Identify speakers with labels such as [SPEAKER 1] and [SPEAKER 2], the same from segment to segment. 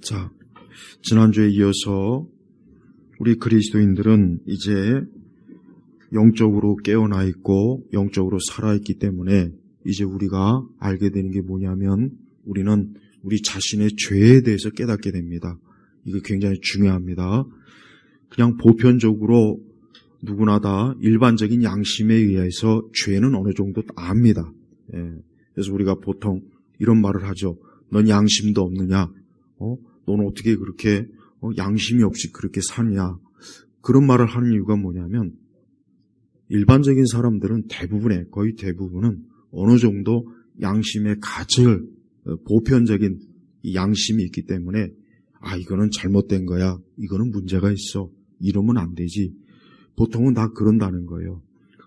[SPEAKER 1] 자, 지난주에 이어서 우리 그리스도인들은 이제 영적으로 깨어나 있고 영적으로 살아있기 때문에 이제 우리가 알게 되는 게 뭐냐면 우리는 우리 자신의 죄에 대해서 깨닫게 됩니다. 이게 굉장히 중요합니다. 그냥 보편적으로 누구나 다 일반적인 양심에 의해서 죄는 어느 정도 압니다. 그래서 우리가 보통 이런 말을 하죠. 넌 양심도 없느냐? 너는 어떻게 그렇게 양심이 없이 그렇게 사느냐? 그런 말을 하는 이유가 뭐냐면 일반적인 사람들은 거의 대부분은 어느 정도 양심의 가책을 보편적인 양심이 있기 때문에 이거는 잘못된 거야. 이거는 문제가 있어. 이러면 안 되지. 보통은 다 그런다는 거예요.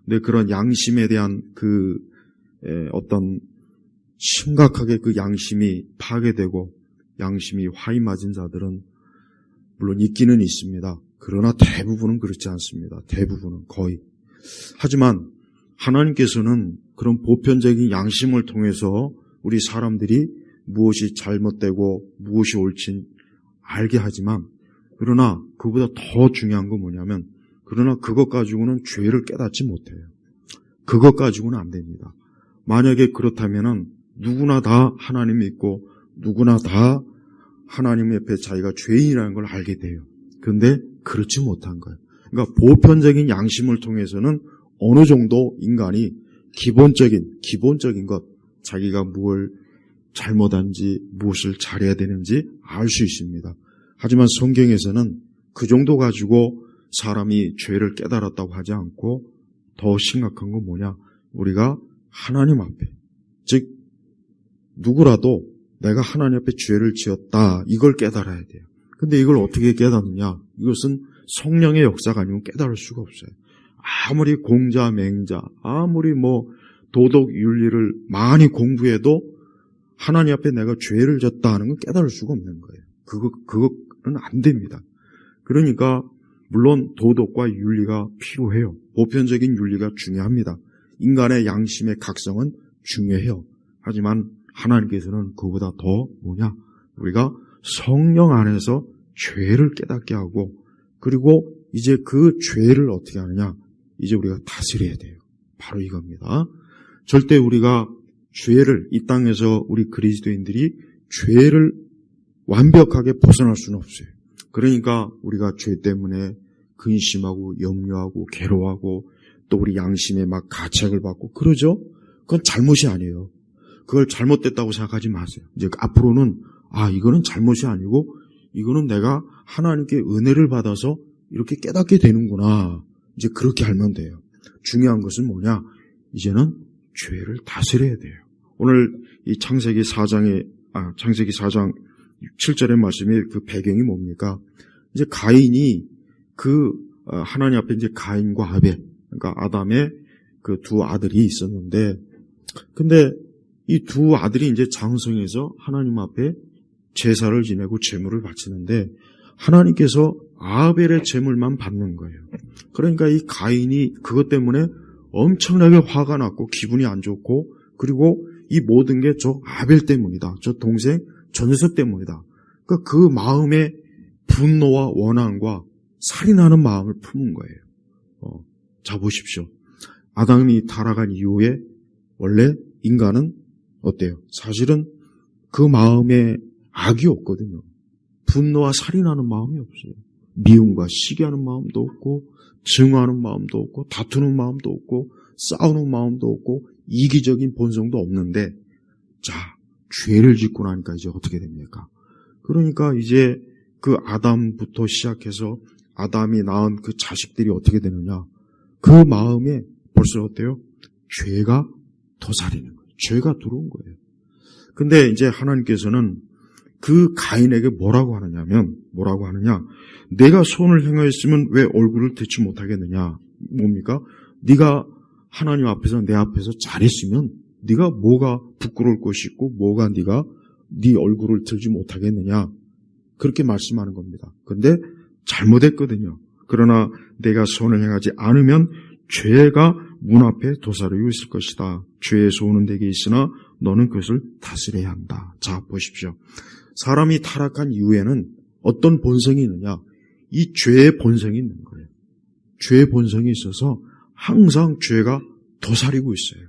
[SPEAKER 1] 근데 그런 양심에 대한 어떤 심각하게 그 양심이 파괴되고 양심이 화이 맞은 자들은 물론 있기는 있습니다. 그러나 대부분은 그렇지 않습니다. 대부분은 거의. 하지만 하나님께서는 그런 보편적인 양심을 통해서 우리 사람들이 무엇이 잘못되고 무엇이 옳진 알게 하지만 그러나 그보다 더 중요한 건 뭐냐면 그러나 그것 가지고는 죄를 깨닫지 못해요. 그것 가지고는 안 됩니다. 만약에 그렇다면은 누구나 다 하나님 믿고 누구나 다 하나님 옆에 자기가 죄인이라는 걸 알게 돼요. 그런데 그렇지 못한 거예요. 그러니까 보편적인 양심을 통해서는 어느 정도 인간이 기본적인 것, 자기가 무엇을 잘못한지 무엇을 잘해야 되는지 알 수 있습니다. 하지만 성경에서는 그 정도 가지고 사람이 죄를 깨달았다고 하지 않고 더 심각한 건 뭐냐? 우리가 하나님 앞에, 즉 누구라도 내가 하나님 앞에 죄를 지었다 이걸 깨달아야 돼요. 근데 이걸 어떻게 깨닫느냐? 이것은 성령의 역사가 아니면 깨달을 수가 없어요. 아무리 공자 맹자, 아무리 도덕 윤리를 많이 공부해도 하나님 앞에 내가 죄를 졌다 하는 건 깨달을 수가 없는 거예요. 그거는 안 됩니다. 그러니까 물론 도덕과 윤리가 필요해요. 보편적인 윤리가 중요합니다. 인간의 양심의 각성은 중요해요. 하지만 하나님께서는 그보다 더 우리가 성령 안에서 죄를 깨닫게 하고 그리고 이제 그 죄를 어떻게 하느냐? 이제 우리가 다스려야 돼요. 바로 이겁니다. 절대 우리가 죄를 이 땅에서 우리 그리스도인들이 죄를 완벽하게 벗어날 수는 없어요. 그러니까 우리가 죄 때문에 근심하고 염려하고 괴로워하고 또 우리 양심에 막 가책을 받고 그러죠? 그건 잘못이 아니에요. 그걸 잘못됐다고 생각하지 마세요. 이제 앞으로는 이거는 잘못이 아니고 이거는 내가 하나님께 은혜를 받아서 이렇게 깨닫게 되는구나. 이제 그렇게 알면 돼요. 중요한 것은 뭐냐? 이제는 죄를 다스려야 돼요. 오늘 이 창세기 4장 7절의 말씀이 그 배경이 뭡니까? 이제 가인이 하나님 앞에 이제 가인과 아벨, 그러니까 아담의 그 두 아들이 있었는데, 근데 이 두 아들이 이제 장성해서 하나님 앞에 제사를 지내고 제물을 바치는데, 하나님께서 아벨의 제물만 받는 거예요. 그러니까 이 가인이 그것 때문에 엄청나게 화가 났고 기분이 안 좋고 그리고 이 모든 게 저 아벨 때문이다. 저 동생 저 녀석 때문이다. 그러니까 그 마음에 분노와 원한과 살인하는 마음을 품은 거예요. 자 보십시오. 아담이 타락한 이후에 원래 인간은 어때요? 사실은 그 마음에 악이 없거든요. 분노와 살인하는 마음이 없어요. 미움과 시기하는 마음도 없고 증오하는 마음도 없고 다투는 마음도 없고 싸우는 마음도 없고 이기적인 본성도 없는데 자 죄를 짓고 나니까 이제 어떻게 됩니까? 그러니까 이제 그 아담부터 시작해서 아담이 낳은 그 자식들이 어떻게 되느냐? 그 마음에 벌써 어때요? 죄가 도사리는 거예요. 죄가 들어온 거예요. 근데 이제 하나님께서는 그 가인에게 뭐라고 하느냐? 내가 손을 행하였으면 왜 얼굴을 대치 못하겠느냐? 뭡니까? 네가 하나님 앞에서 내 앞에서 잘했으면 네가 뭐가 부끄러울 것이 있고 뭐가 네 얼굴을 들지 못하겠느냐? 그렇게 말씀하는 겁니다. 근데 잘못했거든요. 그러나 내가 손을 행하지 않으면 죄가 문 앞에 도사리고 있을 것이다. 죄의 소원은 내게 있으나 너는 그것을 다스려야 한다. 자 보십시오. 사람이 타락한 이후에는 어떤 본성이 있느냐? 이 죄의 본성이 있는 거예요. 죄의 본성이 있어서 항상 죄가 도사리고 있어요.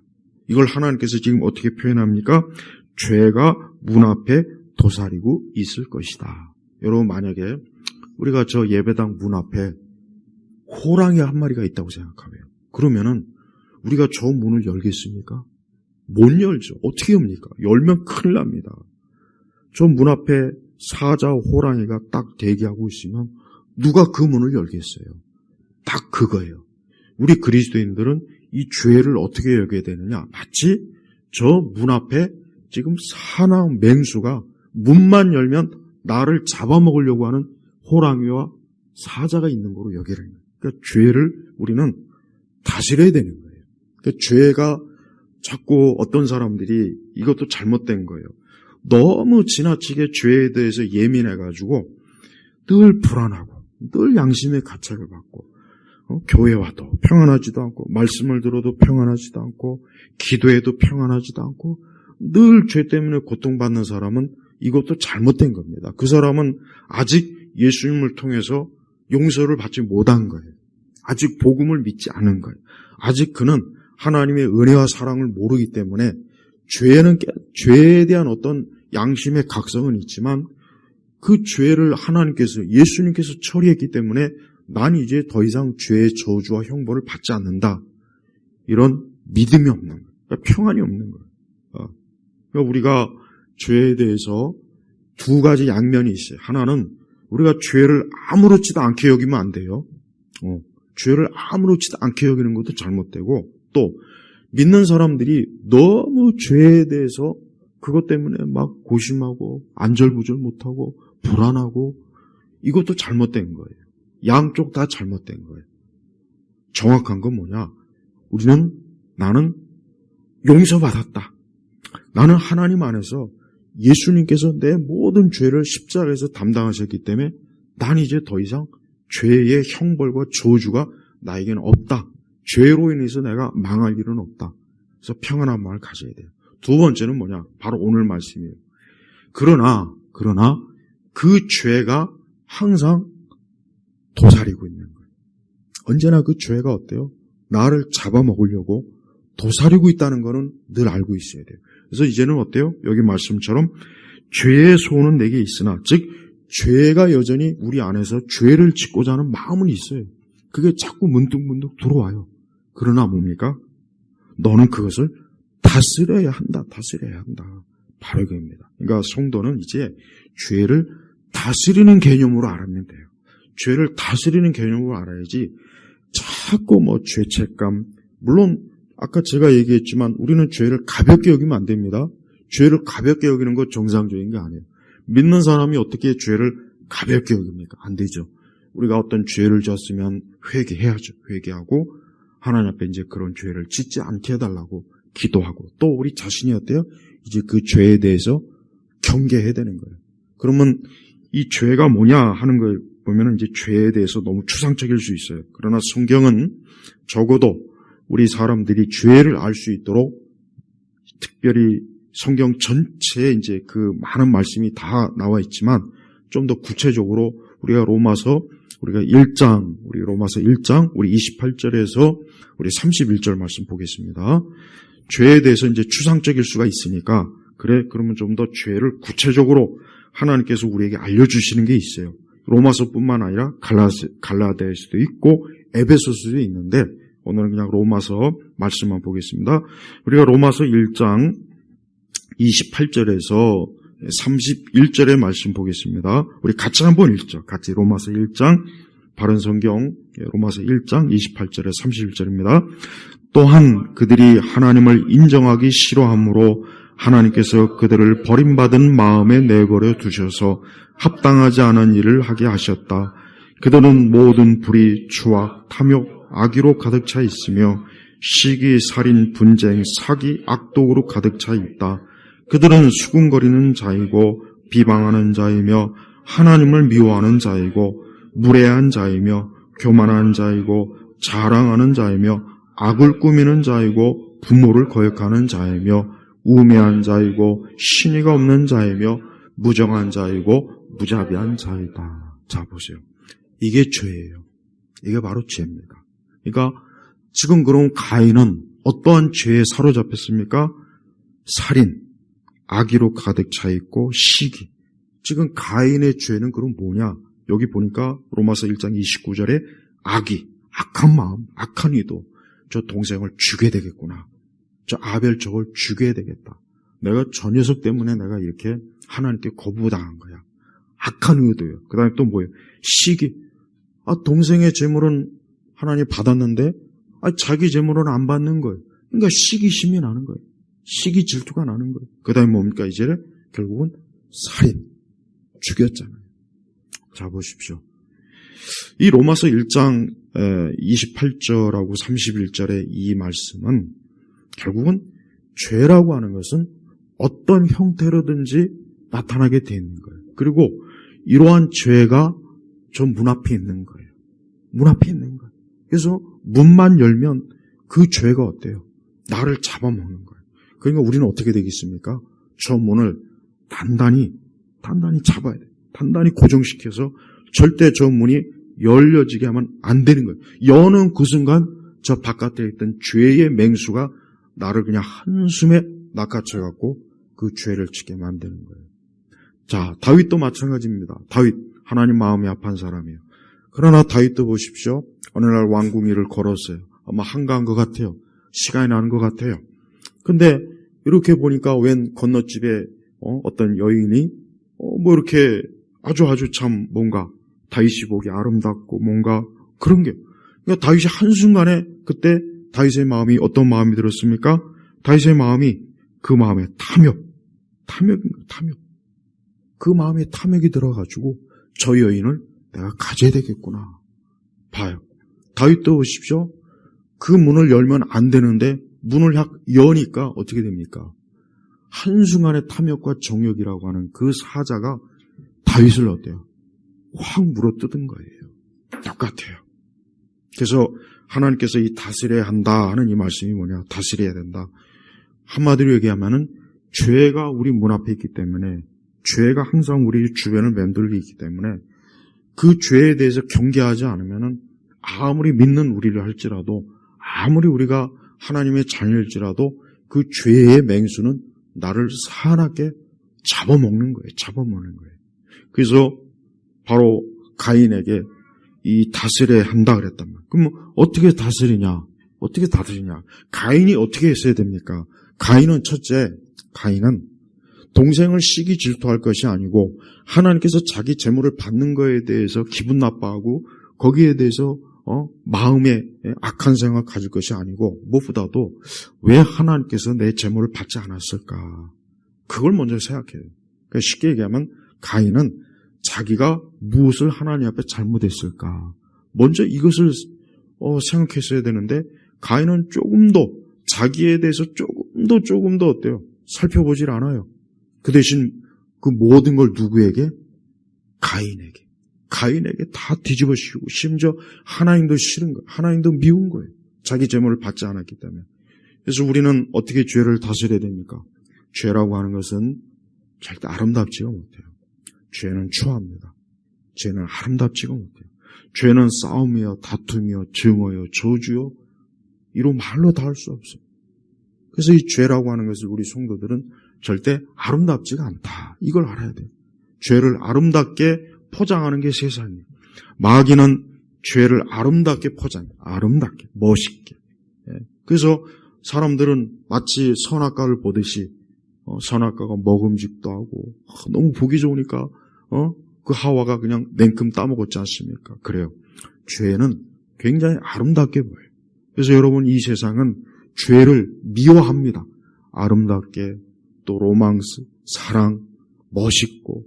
[SPEAKER 1] 이걸 하나님께서 지금 어떻게 표현합니까? 죄가 문 앞에 도사리고 있을 것이다. 여러분, 만약에 우리가 저 예배당 문 앞에 호랑이 한 마리가 있다고 생각하면, 그러면은 우리가 저 문을 열겠습니까? 못 열죠. 어떻게 엽니까? 열면 큰일 납니다. 저 문 앞에 사자, 호랑이가 딱 대기하고 있으면 누가 그 문을 열겠어요? 딱 그거예요. 우리 그리스도인들은 이 죄를 어떻게 여겨야 되느냐? 마치 저 문 앞에 지금 사나 맹수가 문만 열면 나를 잡아먹으려고 하는 호랑이와 사자가 있는 거로 여겨야 됩니다. 그러니까 죄를 우리는 다스려야 되는 거예요. 그러니까 죄가 자꾸 어떤 사람들이 이것도 잘못된 거예요. 너무 지나치게 죄에 대해서 예민해가지고 늘 불안하고 늘 양심의 가책을 받고 교회 와도 평안하지도 않고 말씀을 들어도 평안하지도 않고 기도해도 평안하지도 않고 늘 죄 때문에 고통받는 사람은 이것도 잘못된 겁니다. 그 사람은 아직 예수님을 통해서 용서를 받지 못한 거예요. 아직 복음을 믿지 않은 거예요. 아직 그는 하나님의 은혜와 사랑을 모르기 때문에 죄에 대한 어떤 양심의 각성은 있지만 그 죄를 하나님께서, 예수님께서 처리했기 때문에 난 이제 더 이상 죄의 저주와 형벌을 받지 않는다. 이런 믿음이 없는 거예요. 그러니까 평안이 없는 거예요. 그러니까 우리가 죄에 대해서 두 가지 양면이 있어요. 하나는 우리가 죄를 아무렇지도 않게 여기면 안 돼요. 죄를 아무렇지도 않게 여기는 것도 잘못되고, 또 믿는 사람들이 너무 죄에 대해서 그것 때문에 막 고심하고 안절부절 못하고 불안하고, 이것도 잘못된 거예요. 양쪽 다 잘못된 거예요. 정확한 건 뭐냐? 나는 용서받았다. 나는 하나님 안에서 예수님께서 내 모든 죄를 십자가에서 담당하셨기 때문에 난 이제 더 이상 죄의 형벌과 저주가 나에게는 없다. 죄로 인해서 내가 망할 일은 없다. 그래서 평안한 마음을 가져야 돼요. 두 번째는 뭐냐? 바로 오늘 말씀이에요. 그러나 그 죄가 항상 도사리고 있는 거예요. 언제나 그 죄가 어때요? 나를 잡아먹으려고 도사리고 있다는 거는 늘 알고 있어야 돼요. 그래서 이제는 어때요? 여기 말씀처럼 죄의 소원은 내게 있으나, 즉 죄가 여전히 우리 안에서 죄를 짓고자 하는 마음은 있어요. 그게 자꾸 문득문득 들어와요. 그러나 뭡니까? 너는 그것을 다스려야 한다. 바로 이겁니다. 그러니까 성도는 이제 죄를 다스리는 개념으로 알면 돼요. 죄를 다스리는 개념으로 알아야지 자꾸 죄책감, 물론 아까 제가 얘기했지만 우리는 죄를 가볍게 여기면 안 됩니다. 죄를 가볍게 여기는 것 정상적인 게 아니에요. 믿는 사람이 어떻게 죄를 가볍게 여깁니까? 안 되죠. 우리가 어떤 죄를 졌으면 회개해야죠. 회개하고 하나님 앞에 이제 그런 죄를 짓지 않게 해달라고 기도하고, 또 우리 자신이 어때요? 이제 그 죄에 대해서 경계해야 되는 거예요. 그러면 이 죄가 뭐냐 하는 걸 보면 이제 죄에 대해서 너무 추상적일 수 있어요. 그러나 성경은 적어도 우리 사람들이 죄를 알 수 있도록 특별히 성경 전체에 이제 그 많은 말씀이 다 나와 있지만 좀 더 구체적으로 우리가 로마서 1장, 우리 28절에서 우리 31절 말씀 보겠습니다. 죄에 대해서 이제 추상적일 수가 있으니까, 그러면 좀 더 죄를 구체적으로 하나님께서 우리에게 알려주시는 게 있어요. 로마서뿐만 아니라 갈라디아서도 있고 에베소서도 있는데, 오늘은 그냥 로마서 말씀만 보겠습니다. 우리가 로마서 1장 28절에서 31절의 말씀 보겠습니다. 우리 같이 한번 읽죠. 같이 로마서 1장, 바른 성경 로마서 1장 28절에 31절입니다. 또한 그들이 하나님을 인정하기 싫어함으로 하나님께서 그들을 버림받은 마음에 내버려 두셔서 합당하지 않은 일을 하게 하셨다. 그들은 모든 불의, 추악, 탐욕, 악의로 가득 차 있으며 시기, 살인, 분쟁, 사기, 악독으로 가득 차 있다. 그들은 수군거리는 자이고 비방하는 자이며 하나님을 미워하는 자이고 무례한 자이며 교만한 자이고 자랑하는 자이며 악을 꾸미는 자이고 부모를 거역하는 자이며 우매한 자이고 신의가 없는 자이며 무정한 자이고 무자비한 자이다. 자, 보세요. 이게 죄예요. 이게 바로 죄입니다. 그러니까 지금 그럼 가인은 어떠한 죄에 사로잡혔습니까? 살인, 악의로 가득 차 있고 시기. 지금 가인의 죄는 그럼 뭐냐? 여기 보니까 로마서 1장 29절에 악의, 악한 마음, 악한 의도. 저 동생을 죽여야 되겠구나. 저 아벨 저걸 죽여야 되겠다. 내가 저 녀석 때문에 내가 이렇게 하나님께 거부당한 거야. 악한 의도예요. 그 다음에 또 뭐예요? 시기. 동생의 재물은 하나님 받았는데 자기 재물은 안 받는 거예요. 그러니까 시기심이 나는 거예요. 시기 질투가 나는 거예요. 그 다음에 뭡니까? 이제 결국은 살인. 죽였잖아요. 자, 보십시오. 이 로마서 1장 28절하고 31절의 이 말씀은 결국은 죄라고 하는 것은 어떤 형태로든지 나타나게 되어 있는 거예요. 그리고 이러한 죄가 저 문 앞에 있는 거예요. 문 앞에 있는 거예요. 그래서 문만 열면 그 죄가 어때요? 나를 잡아먹는 거예요. 그러니까 우리는 어떻게 되겠습니까? 저 문을 단단히 잡아야 돼요. 단단히 고정시켜서 절대 저 문이 열려지게 하면 안 되는 거예요. 여는 그 순간 저 바깥에 있던 죄의 맹수가 나를 그냥 한숨에 낚아채갖고 그 죄를 지게 만드는 거예요. 자, 다윗도 마찬가지입니다. 다윗, 하나님 마음이 아픈 사람이에요. 그러나 다윗도 보십시오. 어느 날 왕궁위를 걸었어요. 아마 한가한 것 같아요. 시간이 나는 것 같아요. 근데 이렇게 보니까 웬 건너집에 어떤 여인이 이렇게 아주 참 뭔가 다윗이 보기 아름답고 뭔가 그런 게. 그러니까 다윗이 한순간에 그때 다윗의 마음이 어떤 마음이 들었습니까? 다윗의 마음이 그 마음에 탐욕입니다. 탐욕. 그 마음에 탐욕이 들어가지고 저 여인을 내가 가져야 되겠구나. 봐요. 다윗도 보십시오. 그 문을 열면 안 되는데 문을 여니까 어떻게 됩니까? 한순간에 탐욕과 정욕이라고 하는 그 사자가 다윗을 어때요? 확 물어뜯은 거예요. 똑같아요. 그래서 하나님께서 이 다스려야 한다 하는 이 말씀이 뭐냐? 다스려야 된다. 한마디로 얘기하면은 죄가 우리 문 앞에 있기 때문에 죄가 항상 우리 주변을 맴돌고 있기 때문에 그 죄에 대해서 경계하지 않으면은 아무리 믿는 우리를 할지라도 아무리 우리가 하나님의 자녀일지라도 그 죄의 맹수는 나를 사납게 잡아먹는 거예요. 잡아먹는 거예요. 그래서 바로 가인에게 이 다스려야 한다 그랬단 말이에요. 그럼 어떻게 다스리냐? 어떻게 다스리냐? 가인이 어떻게 했어야 됩니까? 가인은 첫째, 가인은 동생을 시기 질투할 것이 아니고 하나님께서 자기 재물을 받는 거에 대해서 기분 나빠하고 거기에 대해서 마음에 악한 생각을 가질 것이 아니고 무엇보다도 왜 하나님께서 내 재물을 받지 않았을까? 그걸 먼저 생각해요. 그러니까 쉽게 얘기하면 가인은 자기가 무엇을 하나님 앞에 잘못했을까? 먼저 이것을 생각했어야 되는데 가인은 조금 더 자기에 대해서 조금 더 어때요? 살펴보질 않아요. 그 대신 그 모든 걸 누구에게? 가인에게 다 뒤집어 씌우고 심지어 하나님도 싫은 거예요. 하나님도 미운 거예요. 자기 재물을 받지 않았기 때문에. 그래서 우리는 어떻게 죄를 다스려야 됩니까? 죄라고 하는 것은 절대 아름답지가 못해요. 죄는 추합니다. 죄는 아름답지가 못해요. 죄는 싸움이요, 다툼이요, 증오요, 저주요. 이로 말로 다 할 수 없어요. 그래서 이 죄라고 하는 것을 우리 성도들은 절대 아름답지가 않다. 이걸 알아야 돼요. 죄를 아름답게 포장하는 게 세상이에요. 마귀는 죄를 아름답게 포장해요. 아름답게, 멋있게. 그래서 사람들은 마치 선악과를 보듯이 선악과가 먹음직도 하고 너무 보기 좋으니까 그 하와가 그냥 냉큼 따먹었지 않습니까? 그래요. 죄는 굉장히 아름답게 보여요. 그래서 여러분 이 세상은 죄를 미워합니다. 아름답게 또 로망스, 사랑, 멋있고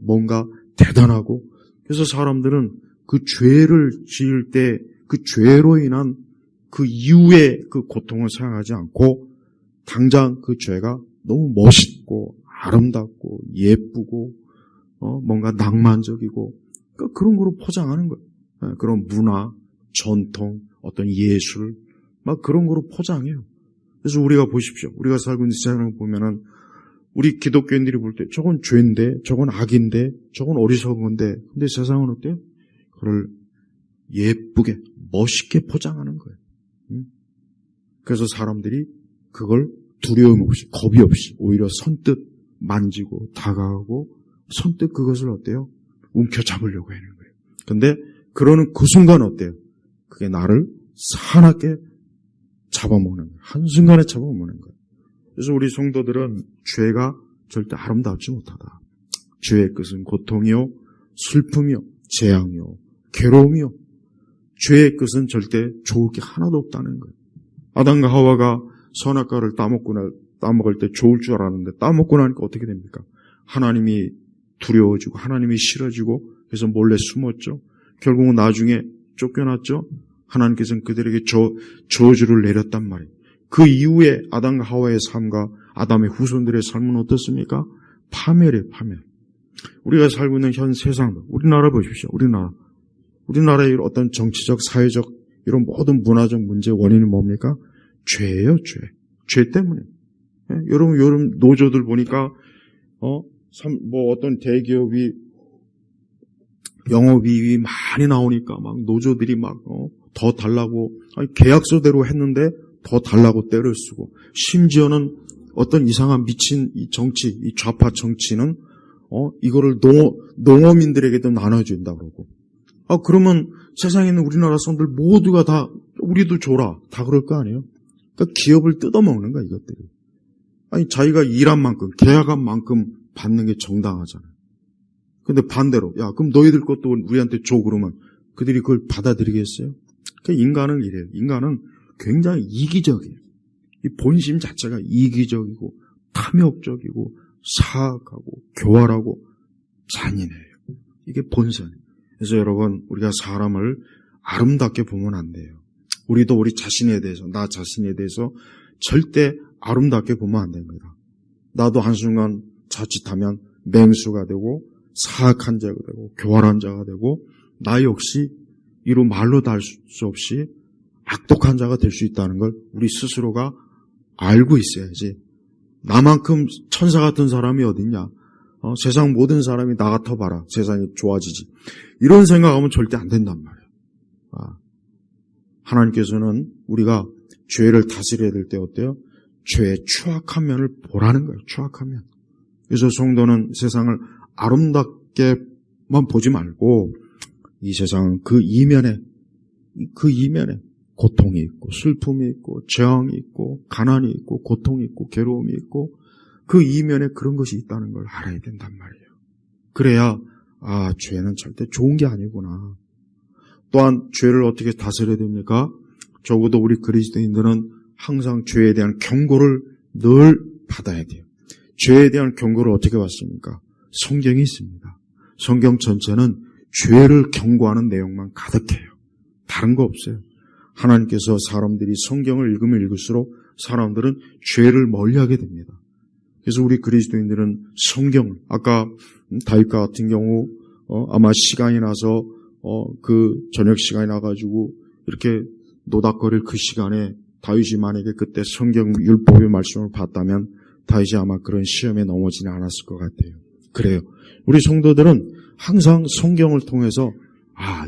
[SPEAKER 1] 뭔가 대단하고 그래서 사람들은 그 죄를 지을 때 그 죄로 인한 그 이후의 그 고통을 생각하지 않고 당장 그 죄가 너무 멋있고 아름답고 예쁘고 뭔가 낭만적이고 그러니까 그런 거로 포장하는 거예요. 그런 문화, 전통, 어떤 예술 막 그런 거로 포장해요. 그래서 우리가 보십시오. 우리가 살고 있는 세상을 보면은 우리 기독교인들이 볼 때 저건 죄인데, 저건 악인데, 저건 어리석은 건데, 근데 세상은 어때요? 그걸 예쁘게, 멋있게 포장하는 거예요. 그래서 사람들이 그걸 두려움 없이, 겁이 없이, 오히려 선뜻 만지고, 다가가고, 선뜻 그것을 어때요? 움켜잡으려고 하는 거예요. 근데 그러는 그 순간 어때요? 그게 나를 사납게 잡아먹는 거예요. 한순간에 잡아먹는 거예요. 그래서 우리 성도들은 죄가 절대 아름답지 못하다. 죄의 끝은 고통이요, 슬픔이요, 재앙이요, 괴로움이요. 죄의 끝은 절대 좋을 게 하나도 없다는 거예요. 아담과 하와가 선악과를 따먹을 때 좋을 줄 알았는데 따먹고 나니까 어떻게 됩니까? 하나님이 두려워지고 하나님이 싫어지고 그래서 몰래 숨었죠. 결국은 나중에 쫓겨났죠. 하나님께서는 그들에게 저주를 내렸단 말이에요. 그 이후에 아담과 하와의 삶과 아담의 후손들의 삶은 어떻습니까? 파멸이에요, 파멸. 우리가 살고 있는 현 세상도, 우리나라 보십시오. 우리나라의 어떤 정치적, 사회적 이런 모든 문화적 문제의 원인이 뭡니까? 죄예요, 죄. 죄 때문에. 예? 여러분 노조들 보니까 어떤 대기업이 영업이익이 많이 나오니까 막 노조들이 막 더 달라고 계약서대로 했는데 더 달라고 때를 쓰고, 심지어는 어떤 이상한 미친 이 정치, 이 좌파 정치는 이거를 농어민들에게도 나눠준다 그러고. 그러면 세상에 있는 우리나라 사람들 모두가 다 우리도 줘라 다 그럴 거 아니에요? 그러니까 기업을 뜯어먹는 거야 이것들이. 아니 자기가 일한 만큼 계약한 만큼 받는 게 정당하잖아요. 근데 반대로 야 그럼 너희들 것도 우리한테 줘 그러면 그들이 그걸 받아들이겠어요? 그러니까 인간은 이래요. 인간은 굉장히 이기적이에요. 이 본심 자체가 이기적이고 탐욕적이고 사악하고 교활하고 잔인해요. 이게 본성이에요. 그래서 여러분 우리가 사람을 아름답게 보면 안 돼요. 우리도 우리 자신에 대해서, 나 자신에 대해서 절대 아름답게 보면 안 됩니다. 나도 한순간 자칫하면 맹수가 되고 사악한 자가 되고 교활한 자가 되고 나 역시 이루 말로 다 할 수 없이 악독한 자가 될 수 있다는 걸 우리 스스로가 알고 있어야지. 나만큼 천사 같은 사람이 어딨냐. 세상 모든 사람이 나 같아 봐라. 세상이 좋아지지. 이런 생각하면 절대 안 된단 말이에요. 하나님께서는 우리가 죄를 다스려야 될 때 어때요? 죄의 추악한 면을 보라는 거예요. 추악한 면. 그래서 성도는 세상을 아름답게만 보지 말고 이 세상은 그 이면에 고통이 있고 슬픔이 있고 재앙이 있고 가난이 있고 고통이 있고 괴로움이 있고 그 이면에 그런 것이 있다는 걸 알아야 된단 말이에요. 그래야 죄는 절대 좋은 게 아니구나. 또한 죄를 어떻게 다스려야 됩니까? 적어도 우리 그리스도인들은 항상 죄에 대한 경고를 늘 받아야 돼요. 죄에 대한 경고를 어떻게 받습니까? 성경이 있습니다. 성경 전체는 죄를 경고하는 내용만 가득해요. 다른 거 없어요. 하나님께서 사람들이 성경을 읽으면 읽을수록 사람들은 죄를 멀리하게 됩니다. 그래서 우리 그리스도인들은 성경을, 아까 다윗과 같은 경우 아마 시간이 나서 그 저녁 시간이 나가지고 이렇게 노닥거릴 그 시간에 다윗이 만약에 그때 성경 율법의 말씀을 봤다면 다윗이 아마 그런 시험에 넘어지지 않았을 것 같아요. 그래요. 우리 성도들은 항상 성경을 통해서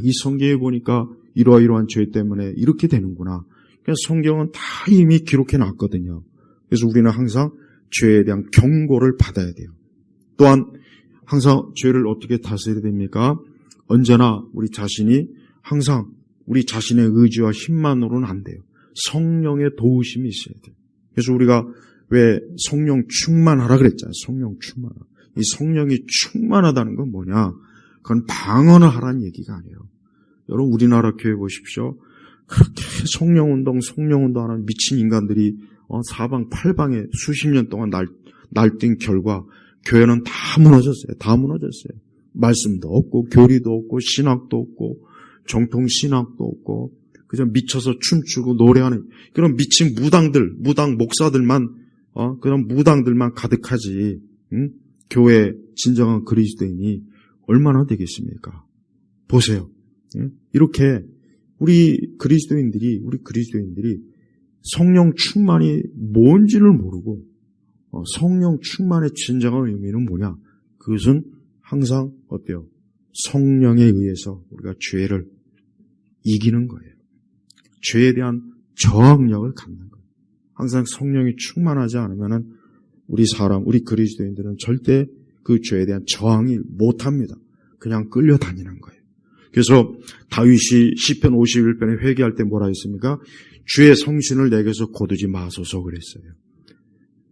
[SPEAKER 1] 이 성경에 보니까 이러이러한 죄 때문에 이렇게 되는구나. 그러니까 성경은 다 이미 기록해 놨거든요. 그래서 우리는 항상 죄에 대한 경고를 받아야 돼요. 또한 항상 죄를 어떻게 다스려야 됩니까? 언제나 우리 자신이 항상 우리 자신의 의지와 힘만으로는 안 돼요. 성령의 도우심이 있어야 돼요. 그래서 우리가 왜 성령 충만하라 그랬잖아요. 성령 충만하라. 이 성령이 충만하다는 건 뭐냐? 그건 방언을 하라는 얘기가 아니에요. 여러분 우리나라 교회 보십시오. 그렇게 성령운동 하는 미친 인간들이 사방팔방에 수십 년 동안 날뛴 결과 교회는 다 무너졌어요. 다 무너졌어요. 말씀도 없고 교리도 없고 신학도 없고 정통신학도 없고 그저 미쳐서 춤추고 노래하는 그런 미친 무당 목사들만 그런 무당들만 가득하지. 교회 진정한 그리스도인이 얼마나 되겠습니까? 보세요. 이렇게 우리 그리스도인들이 성령 충만이 뭔지를 모르고 성령 충만의 진정한 의미는 뭐냐? 그것은 항상 어때요? 성령에 의해서 우리가 죄를 이기는 거예요. 죄에 대한 저항력을 갖는 거예요. 항상 성령이 충만하지 않으면은 우리 그리스도인들은 절대 그 죄에 대한 저항이 못합니다. 그냥 끌려다니는 거예요. 그래서 다윗이 시편 51편에 회개할 때 뭐라 했습니까? 주의 성신을 내게서 거두지 마소서 그랬어요.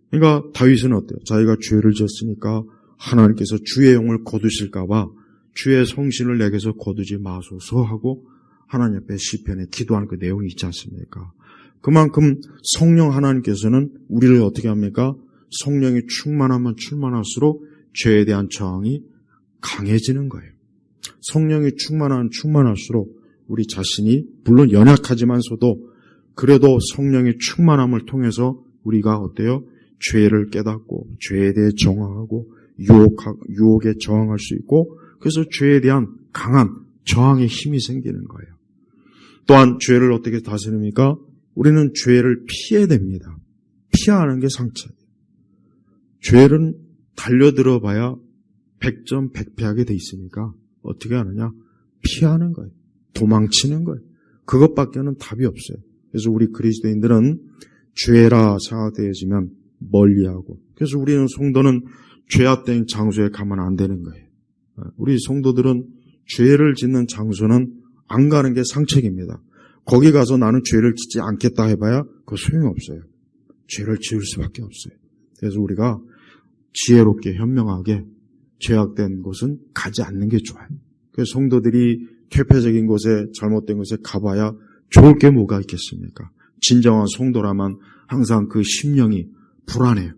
[SPEAKER 1] 그러니까 다윗은 어때요? 자기가 죄를 지었으니까 하나님께서 주의 영을 거두실까 봐 주의 성신을 내게서 거두지 마소서 하고 하나님 앞에 시편에 기도하는 그 내용이 있지 않습니까? 그만큼 성령 하나님께서는 우리를 어떻게 합니까? 성령이 충만하면 충만할수록 죄에 대한 저항이 강해지는 거예요. 성령이 충만할수록 우리 자신이 물론 연약하지만서도 그래도 성령의 충만함을 통해서 우리가 어때요? 죄를 깨닫고 죄에 대해 저항하고 유혹에 저항할 수 있고 그래서 죄에 대한 강한 저항의 힘이 생기는 거예요. 또한 죄를 어떻게 다스립니까? 우리는 죄를 피해야 됩니다. 피하는 게 상책이에요. 죄는 달려들어 봐야 100점 100패하게 돼 있으니까 어떻게 하느냐? 피하는 거예요. 도망치는 거예요. 그것밖에는 답이 없어요. 그래서 우리 그리스도인들은 죄라 생각되어지면 멀리하고 그래서 우리는 성도는 죄악된 장소에 가면 안 되는 거예요. 우리 성도들은 죄를 짓는 장소는 안 가는 게 상책입니다. 거기 가서 나는 죄를 짓지 않겠다 해봐야 그거 소용없어요. 죄를 지을 수밖에 없어요. 그래서 우리가 지혜롭게 현명하게 죄악된 곳은 가지 않는 게 좋아요. 그래서 성도들이 퇴폐적인 곳에 잘못된 곳에 가봐야 좋을 게 뭐가 있겠습니까? 진정한 성도라면 항상 그 심령이 불안해요.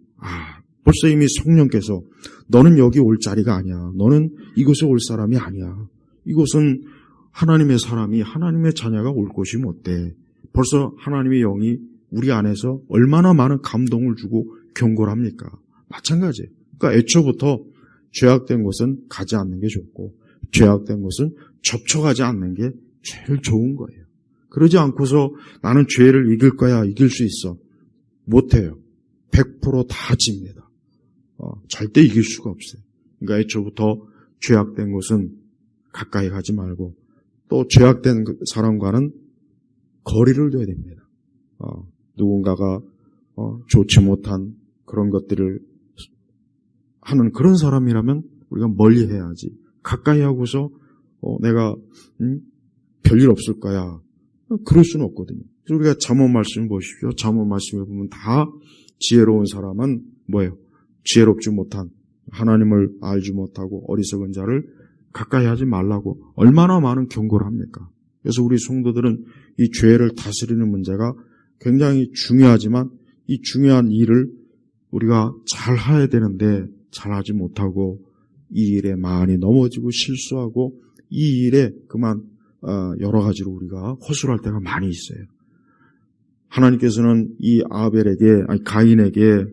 [SPEAKER 1] 벌써 이미 성령께서 너는 여기 올 자리가 아니야. 너는 이곳에 올 사람이 아니야. 이곳은 하나님의 사람이 하나님의 자녀가 올 곳이 못 돼. 벌써 하나님의 영이 우리 안에서 얼마나 많은 감동을 주고 경고를 합니까? 마찬가지예요. 그러니까 애초부터 죄악된 곳은 가지 않는 게 좋고 죄악된 곳은 접촉하지 않는 게 제일 좋은 거예요. 그러지 않고서 나는 죄를 이길 거야, 이길 수 있어. 못해요. 100% 다 집니다. 절대 이길 수가 없어요. 그러니까 애초부터 죄악된 곳은 가까이 가지 말고 또 죄악된 사람과는 거리를 둬야 됩니다. 누군가가 좋지 못한 그런 것들을 하는 그런 사람이라면 우리가 멀리 해야지. 가까이 하고서 내가 별일 없을 거야. 그럴 수는 없거든요. 그래서 우리가 잠언 말씀을 보십시오. 잠언 말씀을 보면 다 지혜로운 사람은 뭐예요? 지혜롭지 못한 하나님을 알지 못하고 어리석은 자를 가까이 하지 말라고 얼마나 많은 경고를 합니까? 그래서 우리 성도들은 이 죄를 다스리는 문제가 굉장히 중요하지만 이 중요한 일을 우리가 잘 해야 되는데 잘하지 못하고 이 일에 많이 넘어지고 실수하고 이 일에 그만 여러 가지로 우리가 허술할 때가 많이 있어요. 하나님께서는 이 가인에게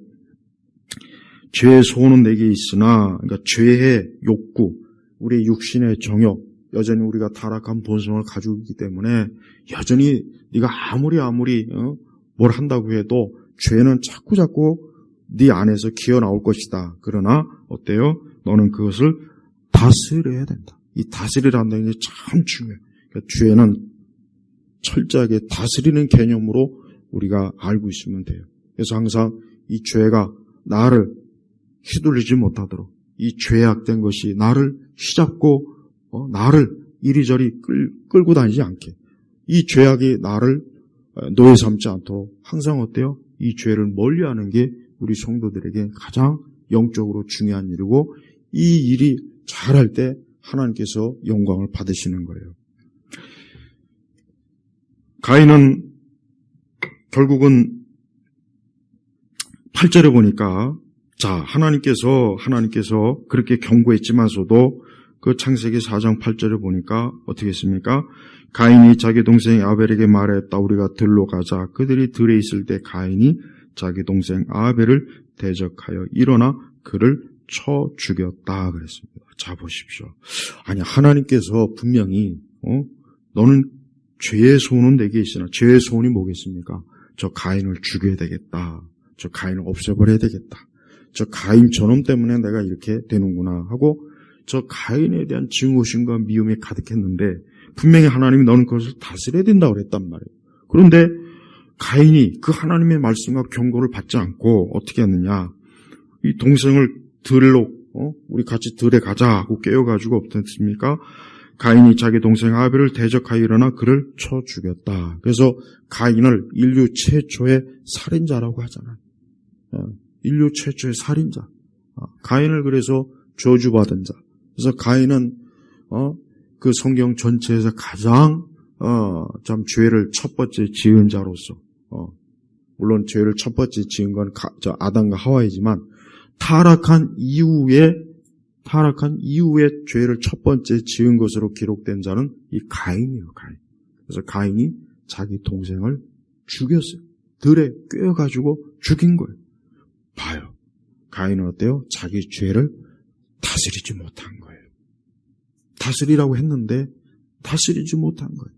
[SPEAKER 1] 죄의 소원은 내게 있으나 그러니까 죄의 욕구, 우리의 육신의 정욕, 여전히 우리가 타락한 본성을 가지고 있기 때문에 여전히 네가 아무리 뭘 한다고 해도 죄는 자꾸 네 안에서 기어 나올 것이다. 그러나 어때요? 너는 그것을 다스려야 된다. 이 다스리라는 게 참 중요해요. 그러니까 죄는 철저하게 다스리는 개념으로 우리가 알고 있으면 돼요. 그래서 항상 이 죄가 나를 휘둘리지 못하도록 이 죄악된 것이 나를 휘잡고 나를 이리저리 끌고 다니지 않게 이 죄악이 나를 노예 삼지 않도록 항상 어때요? 이 죄를 멀리하는 게 우리 성도들에게 가장 영적으로 중요한 일이고 이 일이 잘할 때 하나님께서 영광을 받으시는 거예요. 가인은 결국은 8절에 보니까 하나님께서 그렇게 경고했지만서도 그 창세기 4장 8절에 보니까 어떻게 했습니까? 가인이 자기 동생 아벨에게 말했다. 우리가 들로 가자. 그들이 들에 있을 때 가인이 자기 동생 아벨을 대적하여 일어나 그를 쳐 죽였다 그랬습니다. 자 보십시오. 아니 하나님께서 분명히 너는 죄의 소원은 내게 있으나 죄의 소원이 뭐겠습니까? 저 가인을 죽여야 되겠다. 저 가인을 없애버려야 되겠다. 저 가인 저놈 때문에 내가 이렇게 되는구나 하고 저 가인에 대한 증오심과 미움이 가득했는데 분명히 하나님이 너는 그것을 다스려야 된다고 그랬단 말이에요. 그런데 가인이 그 하나님의 말씀과 경고를 받지 않고 어떻게 했느냐. 이 동생을 들로 우리 같이 들에 가자 하고 깨워가지고 어떻습니까? 가인이 자기 동생 아벨을 대적하여 일어나 그를 쳐 죽였다. 그래서 가인을 인류 최초의 살인자라고 하잖아요. 인류 최초의 살인자. 가인을 그래서 저주받은 자. 그래서 가인은 그 성경 전체에서 가장 참 죄를 첫 번째 지은 자로서 물론 죄를 첫 번째 지은 건 아담과 하와이지만 타락한 이후에 죄를 첫 번째 지은 것으로 기록된 자는 이 가인이에요. 가인. 그래서 가인이 자기 동생을 죽였어요. 들에 꿰어가지고 죽인 거예요. 봐요. 가인은 어때요? 자기 죄를 다스리지 못한 거예요. 다스리라고 했는데 다스리지 못한 거예요.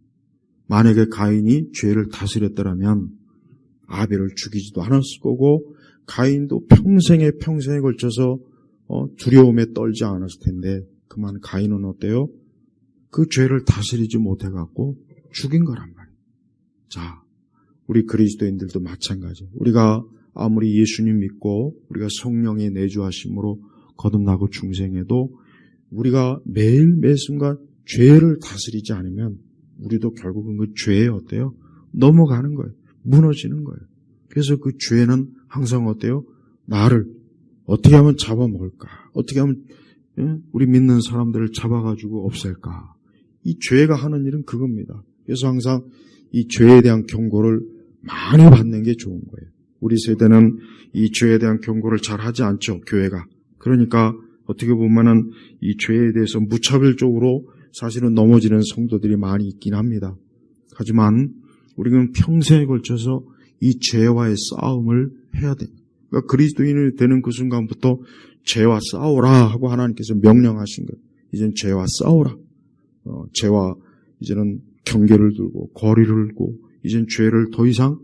[SPEAKER 1] 만약에 가인이 죄를 다스렸더라면 아벨을 죽이지도 않았을 거고 가인도 평생에 걸쳐서 두려움에 떨지 않았을 텐데 그만 가인은 어때요? 그 죄를 다스리지 못해갖고 죽인 거란 말이에요. 자, 우리 그리스도인들도 마찬가지예요. 우리가 아무리 예수님 믿고 우리가 성령의 내주하심으로 거듭나고 중생해도 우리가 매 순간 죄를 다스리지 않으면 우리도 결국은 그 죄에 어때요? 넘어가는 거예요. 무너지는 거예요. 그래서 그 죄는 항상 어때요? 나를 어떻게 하면 잡아먹을까? 어떻게 하면 우리 믿는 사람들을 잡아가지고 없앨까? 이 죄가 하는 일은 그겁니다. 그래서 항상 이 죄에 대한 경고를 많이 받는 게 좋은 거예요. 우리 세대는 이 죄에 대한 경고를 잘 하지 않죠, 교회가. 그러니까 어떻게 보면은 이 죄에 대해서 무차별적으로 사실은 넘어지는 성도들이 많이 있긴 합니다. 하지만 우리는 평생에 걸쳐서 이 죄와의 싸움을 해야 돼요. 그러니까 그리스도인이 되는 그 순간부터 죄와 싸우라 하고 하나님께서 명령하신 거예요. 이젠 죄와 싸우라. 죄와 이제는 경계를 두고 거리를 두고 이젠 죄를 더 이상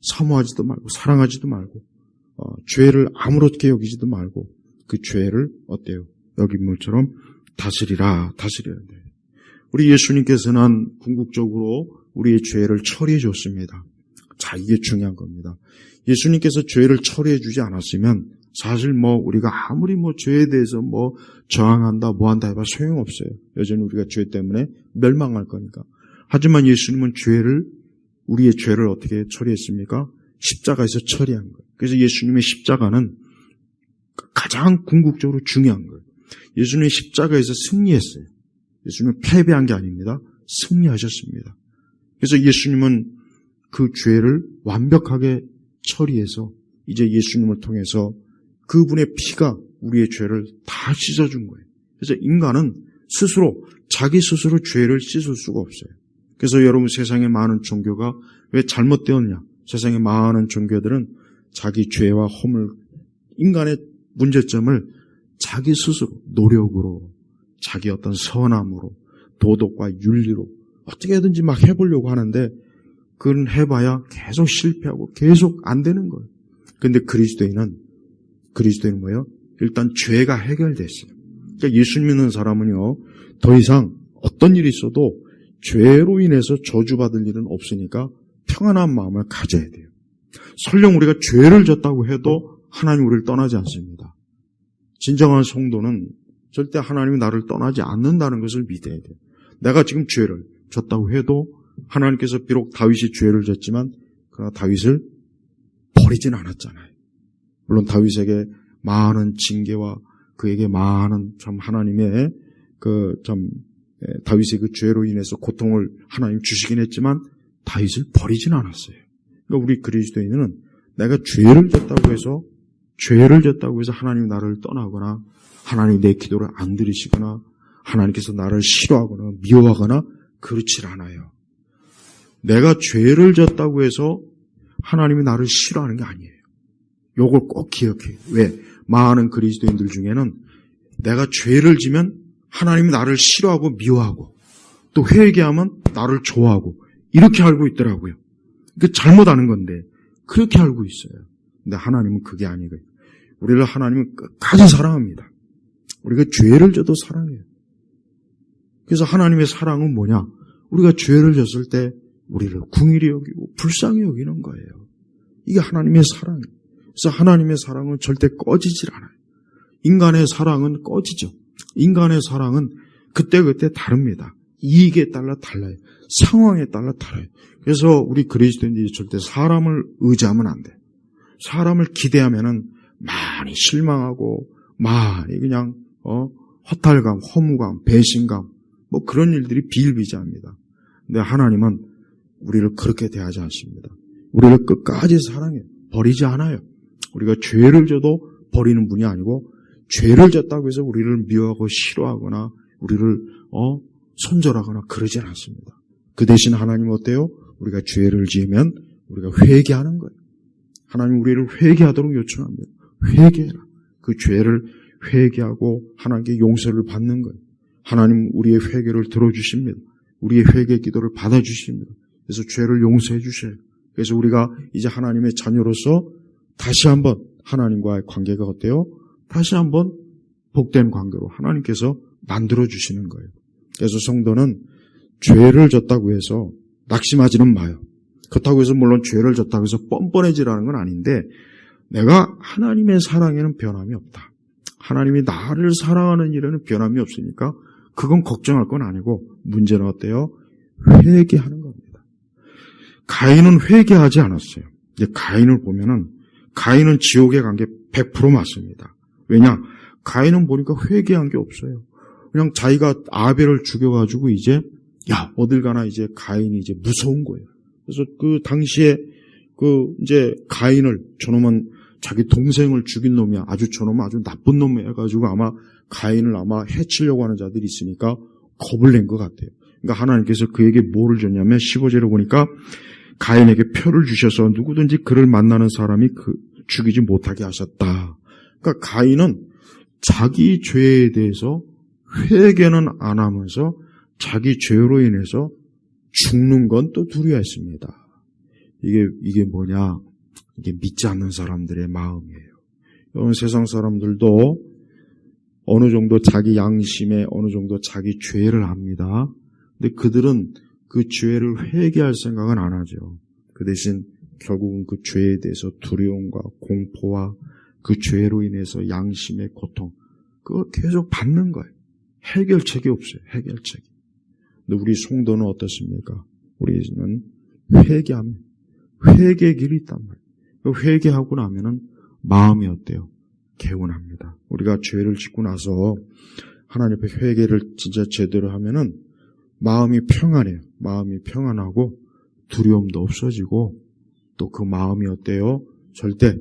[SPEAKER 1] 사모하지도 말고 사랑하지도 말고 죄를 아무렇게 여기지도 말고 그 죄를 어때요? 여긴 물처럼 다스려야 돼요. 우리 예수님께서는 궁극적으로 우리의 죄를 처리해 줬습니다. 자, 이게 중요한 겁니다. 예수님께서 죄를 처리해 주지 않았으면 사실 우리가 아무리 죄에 대해서 저항한다 뭐한다 해봐 소용없어요. 여전히 우리가 죄 때문에 멸망할 거니까. 하지만 예수님은 우리의 죄를 어떻게 처리했습니까? 십자가에서 처리한 거예요. 그래서 예수님의 십자가는 가장 궁극적으로 중요한 거예요. 예수님의 십자가에서 승리했어요. 예수님은 패배한 게 아닙니다. 승리하셨습니다. 그래서 예수님은 그 죄를 완벽하게 처리해서 이제 예수님을 통해서 그분의 피가 우리의 죄를 다 씻어준 거예요. 그래서 인간은 자기 스스로 죄를 씻을 수가 없어요. 그래서 여러분 세상의 많은 종교가 왜 잘못되었냐? 세상의 많은 종교들은 자기 죄와 허물, 인간의 문제점을 자기 스스로 노력으로 자기 어떤 선함으로 도덕과 윤리로 어떻게든지 막 해보려고 하는데 그건 해봐야 계속 실패하고 계속 안 되는 거예요. 그런데 그리스도인은 뭐예요? 일단 죄가 해결됐어요. 그러니까 예수 믿는 사람은요 더 이상 어떤 일이 있어도 죄로 인해서 저주받을 일은 없으니까 평안한 마음을 가져야 돼요. 설령 우리가 죄를 졌다고 해도 하나님 우리를 떠나지 않습니다. 진정한 성도는 절대 하나님이 나를 떠나지 않는다는 것을 믿어야 돼요. 내가 지금 죄를 졌다고 해도 하나님께서 비록 다윗이 죄를 졌지만 그러나 다윗을 버리진 않았잖아요. 물론 다윗에게 많은 징계와 그에게 많은 참 하나님의 다윗의 그 죄로 인해서 고통을 하나님 주시긴 했지만 다윗을 버리진 않았어요. 그러니까 우리 그리스도인은 내가 죄를 졌다고 해서 하나님이 나를 떠나거나 하나님이 내 기도를 안 들으시거나 하나님께서 나를 싫어하거나 미워하거나 그렇지 않아요. 내가 죄를 졌다고 해서 하나님이 나를 싫어하는 게 아니에요. 요걸 꼭 기억해요. 왜? 많은 그리스도인들 중에는 내가 죄를 지면 하나님이 나를 싫어하고 미워하고 또 회개하면 나를 좋아하고 이렇게 알고 있더라고요. 그 잘못 아는 건데 그렇게 알고 있어요. 근데 하나님은 그게 아니고요. 우리를 하나님은 끝까지 사랑합니다. 우리가 죄를 져도 사랑해요. 그래서 하나님의 사랑은 뭐냐? 우리가 죄를 졌을 때 우리를 긍휼히 여기고 불쌍히 여기는 거예요. 이게 하나님의 사랑이에요. 그래서 하나님의 사랑은 절대 꺼지질 않아요. 인간의 사랑은 꺼지죠. 인간의 사랑은 그때그때 다릅니다. 이익에 따라 달라요. 상황에 따라 달라요. 그래서 우리 그리스도인들이 절대 사람을 의지하면 안 돼요. 사람을 기대하면은 많이 실망하고 많이 그냥 허탈감, 허무감, 배신감 뭐 그런 일들이 비일비재합니다. 근데 하나님은 우리를 그렇게 대하지 않습니다. 우리를 끝까지 사랑해요. 버리지 않아요. 우리가 죄를 져도 버리는 분이 아니고 죄를 졌다고 해서 우리를 미워하고 싫어하거나 우리를 손절하거나 그러진 않습니다. 그 대신 하나님은 어때요? 우리가 죄를 지으면 우리가 회개하는 거예요. 하나님 우리를 회개하도록 요청합니다. 회개해라. 그 죄를 회개하고 하나님께 용서를 받는 거예요. 하나님 우리의 회개를 들어주십니다. 우리의 회개 기도를 받아주십니다. 그래서 죄를 용서해 주셔요. 그래서 우리가 이제 하나님의 자녀로서 다시 한번 하나님과의 관계가 어때요? 다시 한번 복된 관계로 하나님께서 만들어주시는 거예요. 그래서 성도는 죄를 졌다고 해서 낙심하지는 마요. 그렇다고 해서 물론 죄를 졌다고 해서 뻔뻔해지라는 건 아닌데 내가 하나님의 사랑에는 변함이 없다. 하나님이 나를 사랑하는 일에는 변함이 없으니까 그건 걱정할 건 아니고 문제는 어때요? 회개하는 겁니다. 가인은 회개하지 않았어요. 이제 가인을 보면은 가인은 지옥에 간 게 100% 맞습니다. 왜냐? 가인은 보니까 회개한 게 없어요. 그냥 자기가 아벨을 죽여가지고 이제 어딜 가나 이제 가인이 이제 무서운 거예요. 그래서 그 당시에 이제 가인을 저놈은 자기 동생을 죽인 놈이야. 저놈은 아주 나쁜 놈이야. 해가지고 아마 가인을 해치려고 하는 자들이 있으니까 겁을 낸 것 같아요. 그러니까 하나님께서 그에게 뭐를 줬냐면 15절에 보니까 가인에게 표를 주셔서 누구든지 그를 만나는 사람이 죽이지 못하게 하셨다. 그러니까 가인은 자기 죄에 대해서 회개는 안 하면서 자기 죄로 인해서 죽는 건 또 두려워했습니다. 이게 뭐냐? 이게 믿지 않는 사람들의 마음이에요. 여러분 세상 사람들도 어느 정도 자기 양심에 어느 정도 자기 죄를 압니다. 근데 그들은 그 죄를 회개할 생각은 안 하죠. 그 대신 결국은 그 죄에 대해서 두려움과 공포와 그 죄로 인해서 양심의 고통 그걸 계속 받는 거예요. 해결책이 없어요. 해결책이. 근데 우리 성도는 어떻습니까? 우리는 회개합니다. 회개의 길이 있단 말이에요. 회개하고 나면은 마음이 어때요? 개운합니다. 우리가 죄를 짓고 나서 하나님 앞에 회개를 진짜 제대로 하면은 마음이 평안해요. 마음이 평안하고 두려움도 없어지고 또 그 마음이 어때요? 절대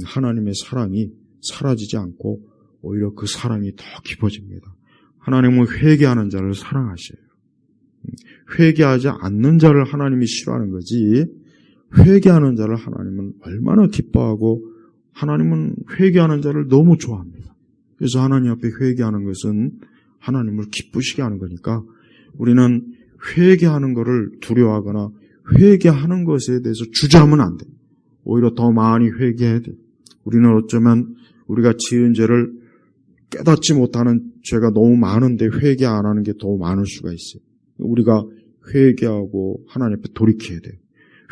[SPEAKER 1] 하나님의 사랑이 사라지지 않고 오히려 그 사랑이 더 깊어집니다. 하나님은 회개하는 자를 사랑하셔요. 회개하지 않는 자를 하나님이 싫어하는 거지 회개하는 자를 하나님은 얼마나 기뻐하고 하나님은 회개하는 자를 너무 좋아합니다. 그래서 하나님 앞에 회개하는 것은 하나님을 기쁘시게 하는 거니까 우리는 회개하는 것을 두려워하거나 회개하는 것에 대해서 주저하면 안 돼. 오히려 더 많이 회개해야 돼. 우리는 어쩌면 우리가 지은 죄를 깨닫지 못하는 죄가 너무 많은데 회개 안 하는 게 더 많을 수가 있어요. 우리가 회개하고 하나님 앞에 돌이켜야 돼요.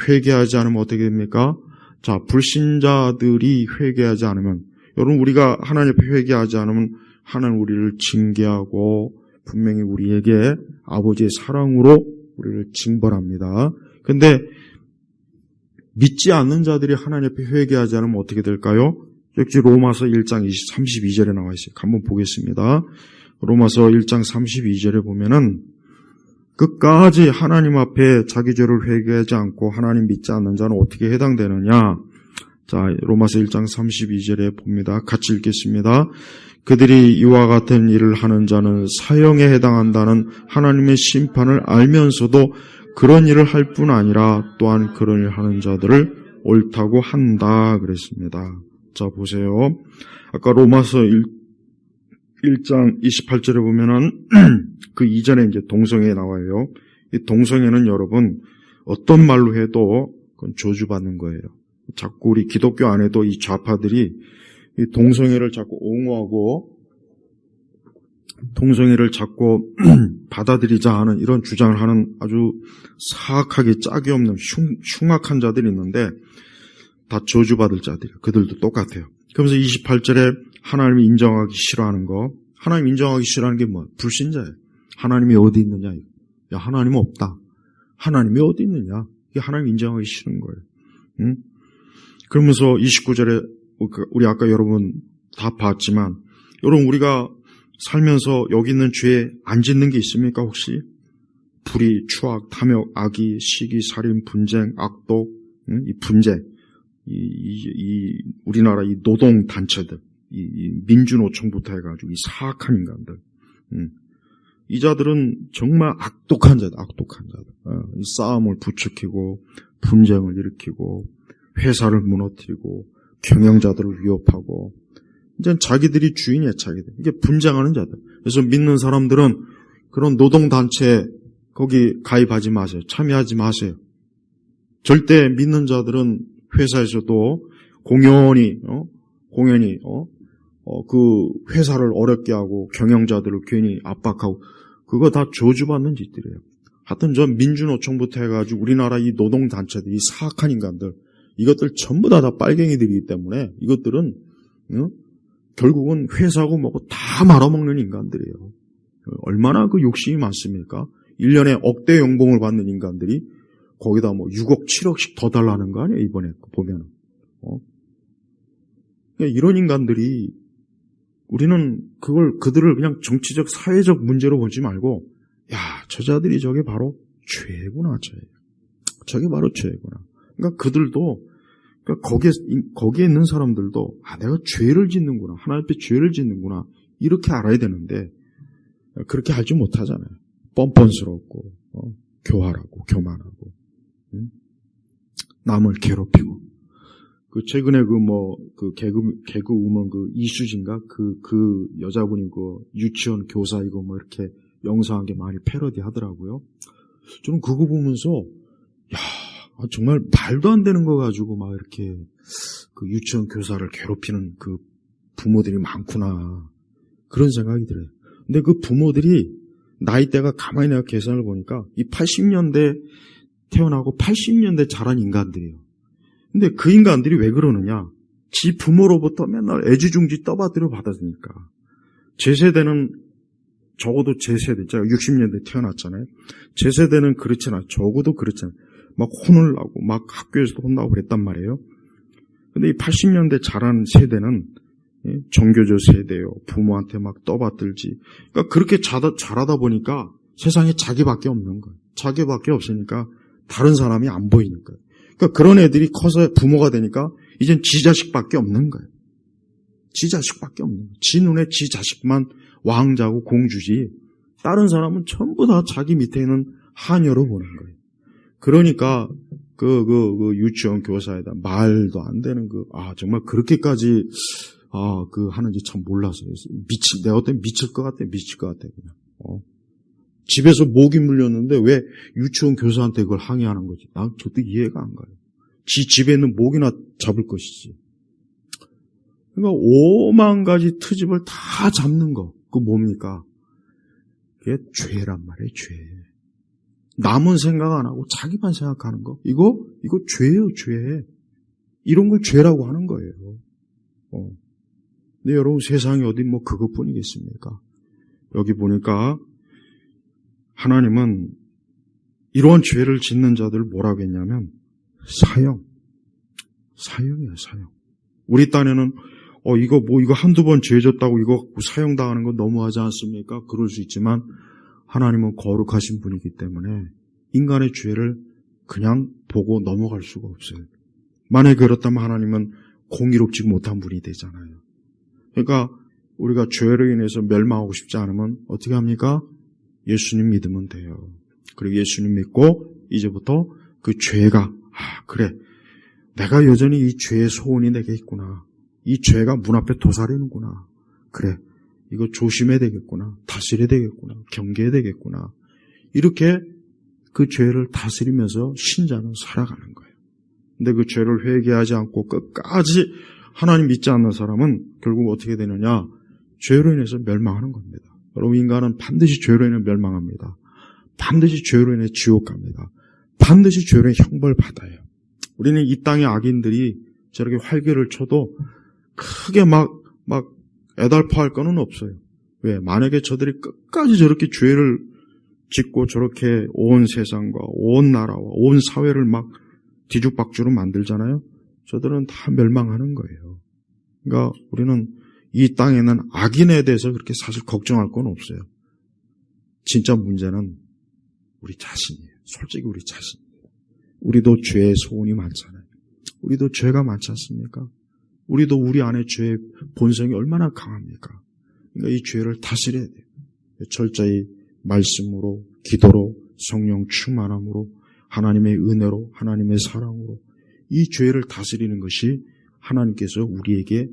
[SPEAKER 1] 회개하지 않으면 어떻게 됩니까? 자, 불신자들이 회개하지 않으면 여러분 우리가 하나님 앞에 회개하지 않으면 하나님 우리를 징계하고 분명히 우리에게 아버지의 사랑으로 우리를 징벌합니다. 근데 믿지 않는 자들이 하나님 앞에 회개하지 않으면 어떻게 될까요? 역시 로마서 1장 32절에 나와 있어요. 한번 보겠습니다. 로마서 1장 32절에 보면은 끝까지 하나님 앞에 자기 죄를 회개하지 않고 하나님 믿지 않는 자는 어떻게 해당되느냐? 자, 로마서 1장 32절에 봅니다. 같이 읽겠습니다. 그들이 이와 같은 일을 하는 자는 사형에 해당한다는 하나님의 심판을 알면서도 그런 일을 할 뿐 아니라 또한 그런 일을 하는 자들을 옳다고 한다 그랬습니다. 자, 보세요. 아까 로마서 1장 28절에 보면은 그 이전에 이제 동성애 나와요. 이 동성애는 여러분 어떤 말로 해도 그건 저주받는 거예요. 자꾸 우리 기독교 안에도 이 좌파들이 이 동성애를 자꾸 옹호하고 동성애를 자꾸 받아들이자 하는 이런 주장을 하는 아주 사악하게 짝이 없는 흉악한 자들이 있는데 다 저주받을 자들이에요. 그들도 똑같아요. 그러면서 28절에 하나님이 인정하기 싫어하는 거, 하나님 인정하기 싫어하는 게 뭐야? 불신자예요. 하나님이 어디 있느냐? 야, 하나님은 없다. 하나님이 어디 있느냐? 이게 하나님 인정하기 싫은 거예요. 응? 그러면서 29절에 우리 아까 여러분 다 봤지만 여러분 우리가 살면서 여기 있는 죄에 안 짓는 게 있습니까 혹시? 불의, 추악, 탐욕, 악의, 시기, 살인, 분쟁, 악독, 응? 이 분쟁, 이 우리나라 이 노동 단체들, 이 민주노총부터 해가지고 이 사악한 인간들, 이 자들은 정말 악독한 자들, 이 싸움을 부추기고 분쟁을 일으키고 회사를 무너뜨리고 경영자들을 위협하고 이제 자기들이 주인이야, 자기들. 이게 분쟁하는 자들. 그래서 믿는 사람들은 그런 노동단체에 거기 가입하지 마세요. 참여하지 마세요. 절대 믿는 자들은 회사에서도 공연히 그 회사를 어렵게 하고 경영자들을 괜히 압박하고 그거 다 저주받는 짓들이에요. 하여튼 저 민주노총부터 해가지고 우리나라 이 노동단체들, 이 사악한 인간들 이것들 전부 다 빨갱이들이기 때문에 이것들은 결국은 회사고 뭐고 다 말아먹는 인간들이에요. 얼마나 그 욕심이 많습니까? 1년에 억대 연봉을 받는 인간들이 거기다 뭐 6억, 7억씩 더 달라는 거 아니에요, 이번에 보면. 이런 인간들이 우리는 그들을 그냥 정치적, 사회적 문제로 보지 말고, 야, 저자들이 저게 바로 죄구나, 저게 바로 죄구나. 그러니까 그들도, 그러니까 거기에 있는 사람들도, 내가 죄를 짓는구나. 하나님 앞에 죄를 짓는구나. 이렇게 알아야 되는데, 그렇게 알지 못하잖아요. 뻔뻔스럽고, 교활하고, 교만하고, 남을 괴롭히고. 최근에 개그 우먼 이수진가? 그 여자분이 유치원 교사 이렇게 영상한 게 많이 패러디 하더라고요. 저는 그거 보면서, 정말 말도 안 되는 거 가지고 막 이렇게 유치원 교사를 괴롭히는 그 부모들이 많구나. 그런 생각이 들어요. 근데 그 부모들이 나이대가 가만히 내가 계산을 보니까 이 80년대 태어나고 80년대 자란 인간들이에요. 근데 그 인간들이 왜 그러느냐? 지 부모로부터 맨날 애지중지 떠받들여 받았으니까. 제 세대는 적어도 제 세대, 제가 60년대 태어났잖아요. 제 세대는 그렇잖아요. 적어도 그렇잖아요. 막 혼을 나고 막 학교에서도 혼나고 그랬단 말이에요. 근데 이 80년대 자란 세대는 정교조 세대요. 부모한테 막 떠받들지. 그러니까 그렇게 자라다 보니까 세상에 자기밖에 없는 거예요. 자기밖에 없으니까 다른 사람이 안 보이니까. 그러니까 그런 애들이 커서 부모가 되니까 이젠 지 자식밖에 없는 거예요. 지 자식밖에 없는 거예요. 지 눈에 지 자식만 왕자고 공주지 다른 사람은 전부 다 자기 밑에 있는 하녀로 보는 거예요. 그러니까 유치원 교사에다 말도 안 되는 정말 그렇게까지 하는지 참 몰랐어요. 내가 어떤 미칠 것 같아. 그냥. 집에서 모기 물렸는데 왜 유치원 교사한테 그걸 항의하는 거지? 난 절대 이해가 안 가요. 지 집에 있는 모기나 잡을 것이지. 그러니까 5만 가지 트집을 다 잡는 거. 그거 뭡니까? 그게 죄란 말이에요, 죄. 남은 생각 안 하고 자기만 생각하는 거. 이거 죄예요, 죄. 이런 걸 죄라고 하는 거예요. 근데 여러분 세상이 어디 그것뿐이겠습니까? 여기 보니까 하나님은 이러한 죄를 짓는 자들을 뭐라고 했냐면 사형이에요, 사형. 우리 딴에는 이거 한두 번 죄 졌다고 이거 사형당하는 건 너무하지 않습니까? 그럴 수 있지만 하나님은 거룩하신 분이기 때문에 인간의 죄를 그냥 보고 넘어갈 수가 없어요. 만약에 그렇다면 하나님은 공의롭지 못한 분이 되잖아요. 그러니까 우리가 죄로 인해서 멸망하고 싶지 않으면 어떻게 합니까? 예수님 믿으면 돼요. 그리고 예수님 믿고 이제부터 그 죄가 그래 내가 여전히 이 죄의 소원이 내게 있구나. 이 죄가 문 앞에 도사리는구나. 그래 이거 조심해야 되겠구나. 다스려야 되겠구나. 경계해야 되겠구나. 이렇게 그 죄를 다스리면서 신자는 살아가는 거예요. 근데 그 죄를 회개하지 않고 끝까지 하나님 믿지 않는 사람은 결국 어떻게 되느냐? 죄로 인해서 멸망하는 겁니다. 여러분, 인간은 반드시 죄로 인해 멸망합니다. 반드시 죄로 인해 지옥 갑니다. 반드시 죄로 인해 형벌 받아요. 우리는 이 땅의 악인들이 저렇게 활개를 쳐도 크게 막 애달파할 거는 없어요. 왜? 만약에 저들이 끝까지 저렇게 죄를 짓고 저렇게 온 세상과 온 나라와 온 사회를 막 뒤죽박죽으로 만들잖아요. 저들은 다 멸망하는 거예요. 그러니까 우리는 이 땅에는 악인에 대해서 그렇게 사실 걱정할 건 없어요. 진짜 문제는 우리 자신이에요. 솔직히 우리 자신이에요. 우리도 죄의 소원이 많잖아요. 우리도 죄가 많지 않습니까? 우리도 우리 안에 죄의 본성이 얼마나 강합니까? 그러니까 이 죄를 다스려야 돼요. 철저히 말씀으로, 기도로, 성령 충만함으로, 하나님의 은혜로, 하나님의 사랑으로 이 죄를 다스리는 것이 하나님께서 우리에게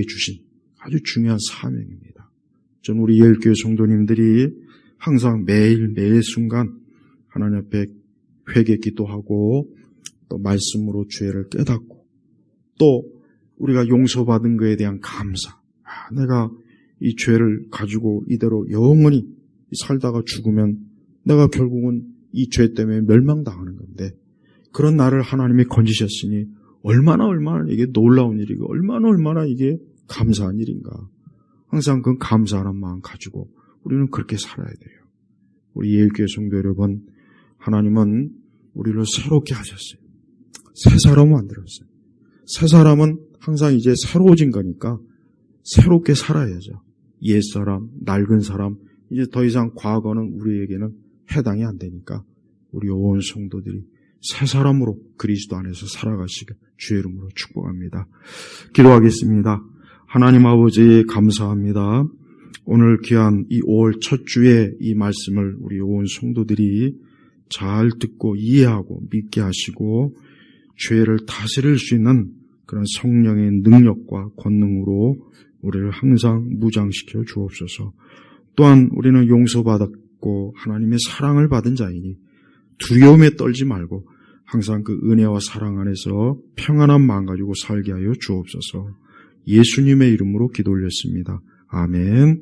[SPEAKER 1] 주신 아주 중요한 사명입니다. 저는 우리 예일교회 성도님들이 항상 매일 순간 하나님 앞에 회개 기도하고 또 말씀으로 죄를 깨닫고 또 우리가 용서받은 것에 대한 감사. 내가 이 죄를 가지고 이대로 영원히 살다가 죽으면 내가 결국은 이 죄 때문에 멸망당하는 건데 그런 나를 하나님이 건지셨으니 얼마나 이게 놀라운 일이고 얼마나 이게 감사한 일인가. 항상 그 감사하는 마음 가지고 우리는 그렇게 살아야 돼요. 우리 예일교회 성도 여러분, 하나님은 우리를 새롭게 하셨어요. 새 사람 만들었어요. 새 사람은 항상 이제 새로워진 거니까 새롭게 살아야죠. 옛사람, 낡은 사람, 이제 더 이상 과거는 우리에게는 해당이 안 되니까 우리 온 성도들이 새 사람으로 그리스도 안에서 살아가시길 주의 이름으로 축복합니다. 기도하겠습니다. 하나님 아버지 감사합니다. 오늘 귀한 이 5월 첫 주에 이 말씀을 우리 온 성도들이 잘 듣고 이해하고 믿게 하시고 죄를 다스릴 수 있는 그런 성령의 능력과 권능으로 우리를 항상 무장시켜 주옵소서. 또한 우리는 용서받았고 하나님의 사랑을 받은 자이니 두려움에 떨지 말고 항상 그 은혜와 사랑 안에서 평안한 마음 가지고 살게 하여 주옵소서. 예수님의 이름으로 기도 올렸습니다. 아멘.